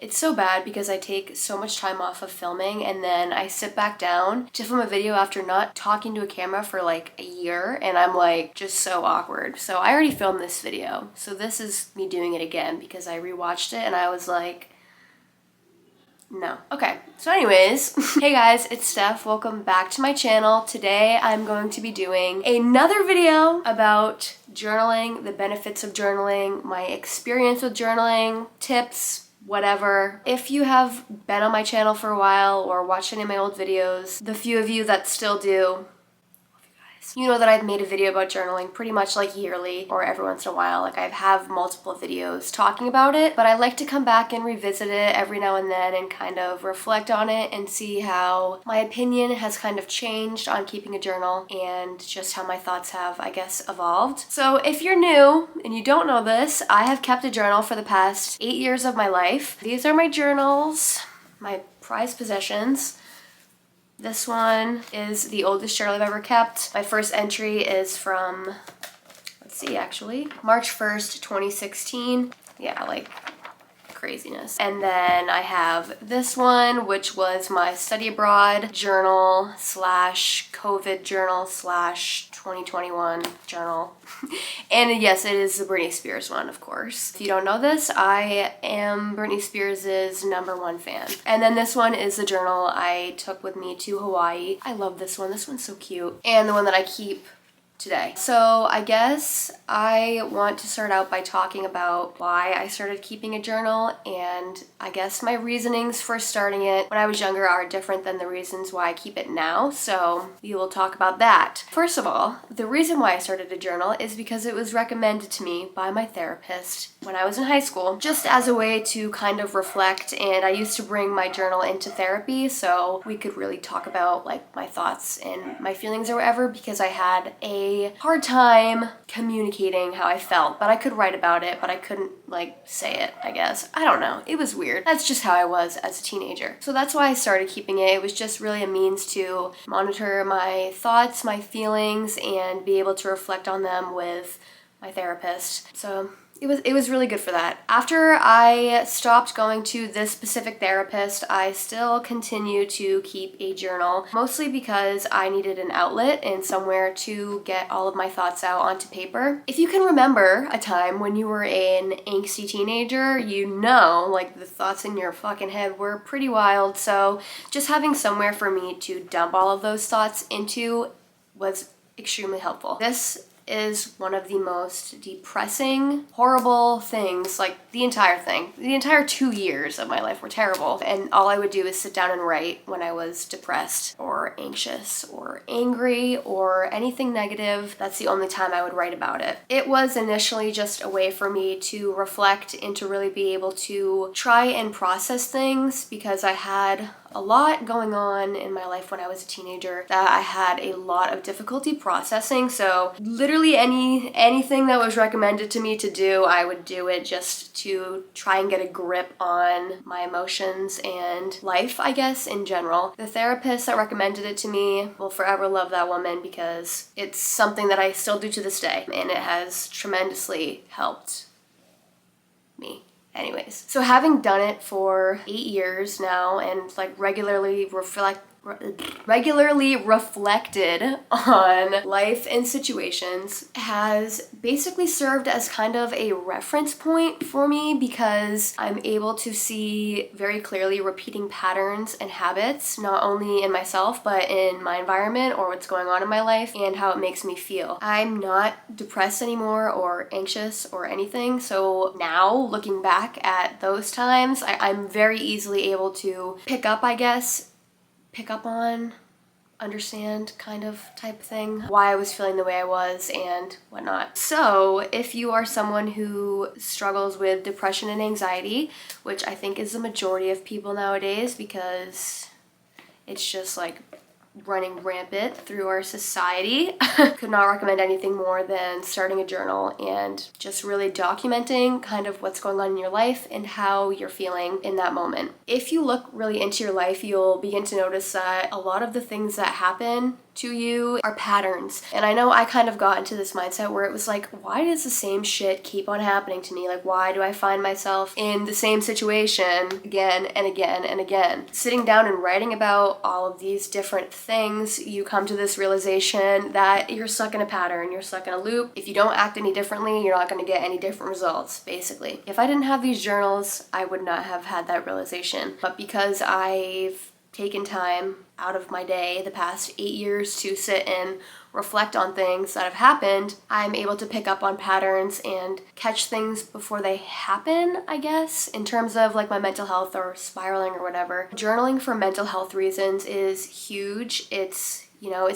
It's so bad because I take so much time off of filming and then I sit back down to film a video after not talking to a camera for like a year, and I'm like just so awkward. So I already filmed this video. So this is me doing it again because I rewatched it and I was like, no. Okay, so anyways, hey guys, it's Steph. Welcome back to my channel. Today I'm going to be doing another video about journaling, the benefits of journaling, my experience with journaling, tips, whatever. If you have been on my channel for a while or watched any of my old videos, the few of you that still do, you know that I've made a video about journaling pretty much like yearly or every once in a while. Like I have multiple videos talking about it, but I like to come back and revisit it every now and then and kind of reflect on it and see how my opinion has kind of changed on keeping a journal and just how my thoughts have, I guess, evolved. So if you're new and you don't know this, I have kept a journal for the past 8 years of my life. These are my journals, my prized possessions. This one is the oldest journal I've ever kept. My first entry is from, let's see actually, March 1st, 2016. Yeah, like craziness. And then I have this one, which was my study abroad journal slash COVID journal slash 2021 journal. And yes, it is the Britney Spears one, of course. If you don't know this, I am Britney Spears' #1 fan. And then this one is the journal I took with me to Hawaii. I love this one. This one's so cute. And the one that I keep today. So I guess I want to start out by talking about why I started keeping a journal, and I guess my reasonings for starting it when I was younger are different than the reasons why I keep it now, so we will talk about that. First of all, the reason why I started a journal is because it was recommended to me by my therapist when I was in high school, just as a way to kind of reflect, and I used to bring my journal into therapy so we could really talk about like my thoughts and my feelings or whatever, because I had a hard time communicating how I felt, but I could write about it, but I couldn't like say it, I guess. I don't know. It was weird. That's just how I was as a teenager. So that's why I started keeping it. It was just really a means to monitor my thoughts, my feelings, and be able to reflect on them with my therapist. So it was really good for that. After I stopped going to this specific therapist, I still continue to keep a journal, mostly because I needed an outlet and somewhere to get all of my thoughts out onto paper. If you can remember a time when you were an angsty teenager, you know, like the thoughts in your fucking head were pretty wild. So just having somewhere for me to dump all of those thoughts into was extremely helpful. This is one of the most depressing, horrible things, like the entire thing. The entire 2 years of my life were terrible, and all I would do is sit down and write when I was depressed or anxious or angry or anything negative. That's the only time I would write about it. It was initially just a way for me to reflect and to really be able to try and process things, because I had a lot going on in my life when I was a teenager that I had a lot of difficulty processing. So literally anything that was recommended to me to do, I would do it just to try and get a grip on my emotions and life, I guess, in general. The therapist that recommended it to me will forever love that woman, because it's something that I still do to this day, and it has tremendously helped me. Anyways, so having done it for 8 years now and like regularly reflected on life and situations has basically served as kind of a reference point for me, because I'm able to see very clearly repeating patterns and habits, not only in myself but in my environment or what's going on in my life and how it makes me feel. I'm not depressed anymore or anxious or anything, so now looking back at those times, I'm very easily able to pick up on, understand, kind of type thing, why I was feeling the way I was and whatnot. So if you are someone who struggles with depression and anxiety, which I think is the majority of people nowadays because it's just like running rampant through our society, could not recommend anything more than starting a journal and just really documenting kind of what's going on in your life and how you're feeling in that moment. If you look really into your life, you'll begin to notice that a lot of the things that happen to you are patterns. And I know I kind of got into this mindset where it was like, why does the same shit keep on happening to me? Like, why do I find myself in the same situation again and again and again? Sitting down and writing about all of these different things, you come to this realization that you're stuck in a pattern, you're stuck in a loop. If you don't act any differently, you're not going to get any different results, basically. If I didn't have these journals, I would not have had that realization. But because I've taken time out of my day the past 8 years to sit and reflect on things that have happened, I'm able to pick up on patterns and catch things before they happen, I guess, in terms of like my mental health or spiraling or whatever. Journaling for mental health reasons is huge. It's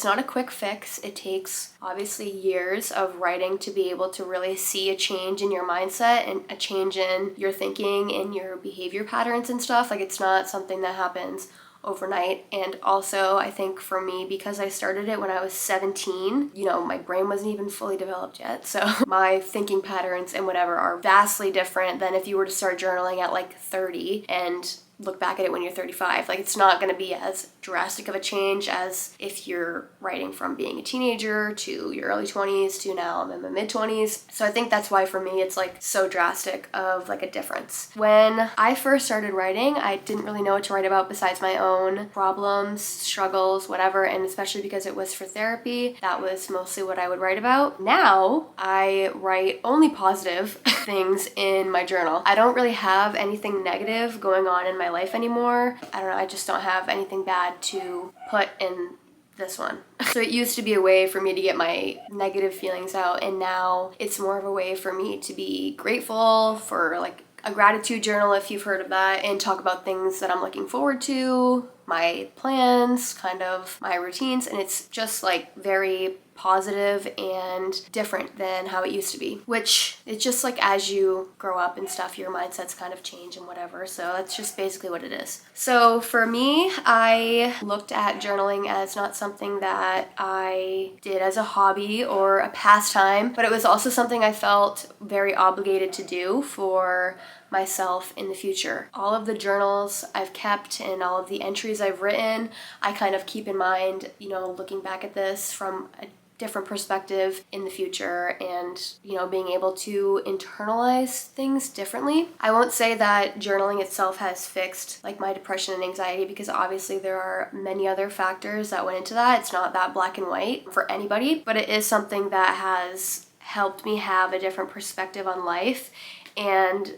not a quick fix. It takes obviously years of writing to be able to really see a change in your mindset and a change in your thinking and your behavior patterns and stuff. Like, it's not something that happens overnight. And also, I think for me, because I started it when I was 17, my brain wasn't even fully developed yet. So my thinking patterns and whatever are vastly different than if you were to start journaling at like 30 and look back at it when you're 35. Like, it's not going to be as drastic of a change as if you're writing from being a teenager to your early 20s to now I'm in my mid 20s. So I think that's why for me it's like so drastic of like a difference. When I first started writing, I didn't really know what to write about besides my own problems, struggles, whatever, and especially because it was for therapy, that was mostly what I would write about. Now I write only positive things in my journal. I don't really have anything negative going on in my life anymore. I don't know, I just don't have anything bad to put in this one. So it used to be a way for me to get my negative feelings out, and now it's more of a way for me to be grateful, for like a gratitude journal if you've heard of that, and talk about things that I'm looking forward to, my plans, kind of my routines, and it's just like very positive and different than how it used to be, which it's just like as you grow up and stuff, your mindsets kind of change and whatever. So that's just basically what it is. So for me, I looked at journaling as not something that I did as a hobby or a pastime, but it was also something I felt very obligated to do for myself in the future. All of the journals I've kept and all of the entries I've written, I kind of keep in mind, looking back at this from a different perspective in the future and, being able to internalize things differently. I won't say that journaling itself has fixed like my depression and anxiety, because obviously there are many other factors that went into that. It's not that black and white for anybody, but it is something that has helped me have a different perspective on life. And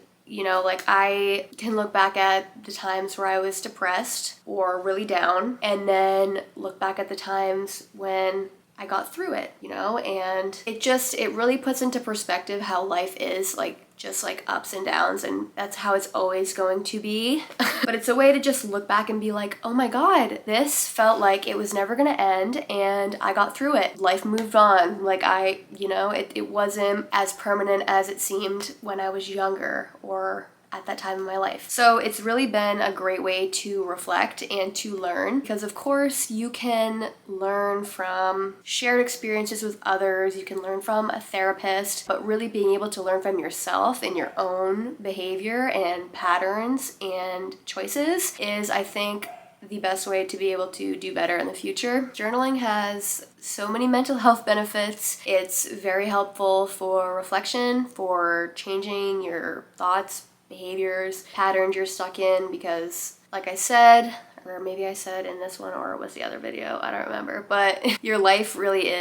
I can look back at the times where I was depressed or really down, and then look back at the times when I got through it, and it really puts into perspective how life is, like, just like ups and downs, and that's how it's always going to be. But it's a way to just look back and be like, oh my God, this felt like it was never gonna end and I got through it. Life moved on. Like it wasn't as permanent as it seemed when I was younger or at that time in my life. So it's really been a great way to reflect and to learn, because of course you can learn from shared experiences with others, you can learn from a therapist, but really being able to learn from yourself and your own behavior and patterns and choices is, I think, the best way to be able to do better in the future. Journaling has so many mental health benefits. It's very helpful for reflection, for changing your thoughts, behaviors, patterns you're stuck in, because like I said, or maybe I said in this one or it was the other video, I don't remember, but your life really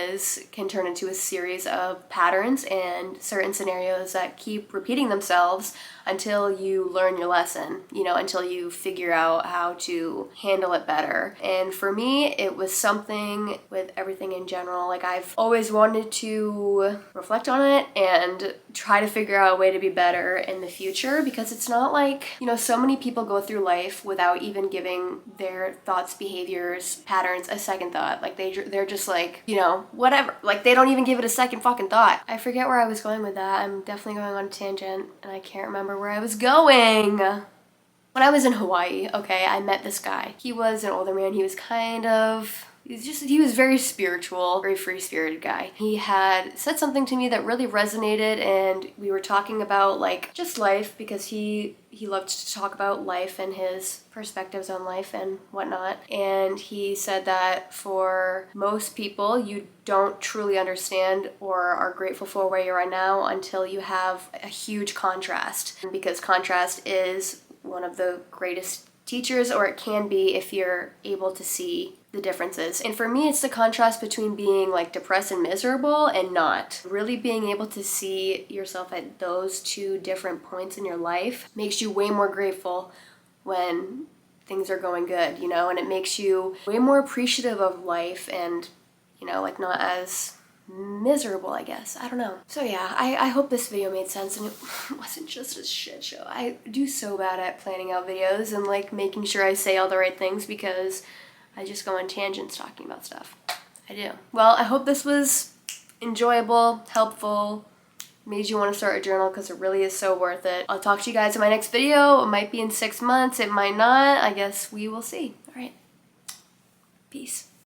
can turn into a series of patterns and certain scenarios that keep repeating themselves until you learn your lesson, until you figure out how to handle it better. And for me, it was something with everything in general. Like, I've always wanted to reflect on it and try to figure out a way to be better in the future, because it's not like, so many people go through life without even giving their thoughts, behaviors, patterns a second thought. Like, they're just like, whatever. Like, they don't even give it a second fucking thought. I forget where I was going with that. I'm definitely going on a tangent and I can't remember where I was going. When I was in Hawaii, okay, I met this guy. He was an older man. He was kind of He was very spiritual, very free-spirited guy. He had said something to me that really resonated, and we were talking about like just life, because he loved to talk about life and his perspectives on life and whatnot. And he said that for most people, you don't truly understand or are grateful for where you are now until you have a huge contrast, because contrast is one of the greatest teachers, or it can be if you're able to see the differences. And for me, it's the contrast between being like depressed and miserable and not. Really being able to see yourself at those two different points in your life makes you way more grateful when things are going good, you know, and it makes you way more appreciative of life and, you know, like not as miserable, I guess. I don't know. So yeah, I hope this video made sense and it wasn't just a shit show. I do so bad at planning out videos and like making sure I say all the right things, because I just go on tangents talking about stuff. I do. Well, I hope this was enjoyable, helpful, made you want to start a journal, because it really is so worth it. I'll talk to you guys in my next video. It might be in 6 months, it might not. I guess we will see. All right. Peace.